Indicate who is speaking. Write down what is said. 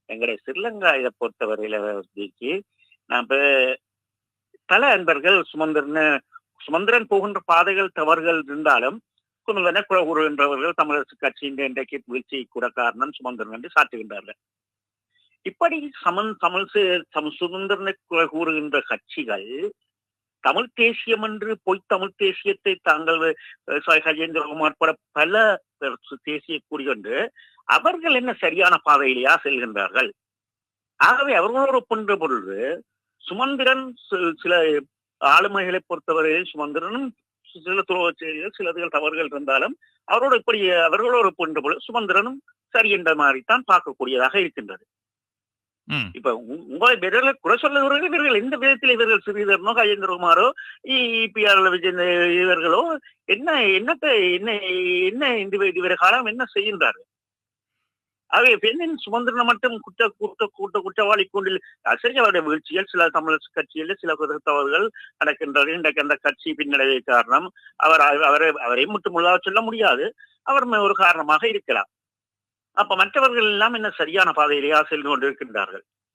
Speaker 1: எங்களுடைய ஸ்ரீலங்கா இதை பொறுத்தவரையில வந்துச்சு, நான் இப்ப பல அன்பர்கள் சுமந்திரன் போகின்ற பாதைகள் தவறுகள் இருந்தாலும் கொஞ்சம் குறை கூறுகின்றவர்கள் தமிழரசு கட்சியின் இன்றைக்கு வீழ்ச்சி கூட காரணம் சுமந்திரன் என்று சாட்டுகின்றார்கள். இப்படி சுதந்திரனை குறை கூறுகின்ற கட்சிகள் தமிழ் தேசியம் என்று தமிழ் தேசியத்தை தாங்கள் கஜேந்திரகுமார் பட பல தேசிய கூறிக்கொண்டு அவர்கள் என்ன சரியான பாதையிலேயா செல்கின்றார்கள்? ஆகவே அவர்களோடு ஒப்பின்ற பொழுது சுமந்திரன் சில ஆளுமைகளை பொறுத்தவரையில் சுமந்திரனும் சில சிலதுகள் தவறுகள் இருந்தாலும் அவர்களோடு ஒப்பின்ற பொழுது சுமந்திரனும் சரி என்ற மாதிரித்தான் பார்க்கக்கூடியதாக இருக்கின்றது. இப்ப உங்களை விரல குறை சொல்லுகிறவர்கள் இவர்கள் எந்த விதத்தில் இவர்கள் ஸ்ரீதரனோ கஜேந்திரகுமாரோ இவர்களோ என்ன இந்த காலம் என்ன செய்கின்றார்கள்? ஆகவே பெண்ணின் சுமந்திரனை மட்டும் குற்றவாளி கூண்டில் சரி அவருடைய வீழ்ச்சிகள் சில தமிழரசு கட்சியில் சில தவறுகள் நடக்கின்றது. இன்றைக்கு அந்த கட்சி பின்னடைவே காரணம். அவரை மட்டும் முழுதாக சொல்ல முடியாது, அவர் ஒரு காரணமாக இருக்கலாம். அப்ப மற்றவர்கள் எல்லாம் என்ன சரியான பாதையிலேயா சென்று கொண்டிருக்கின்றார்கள்?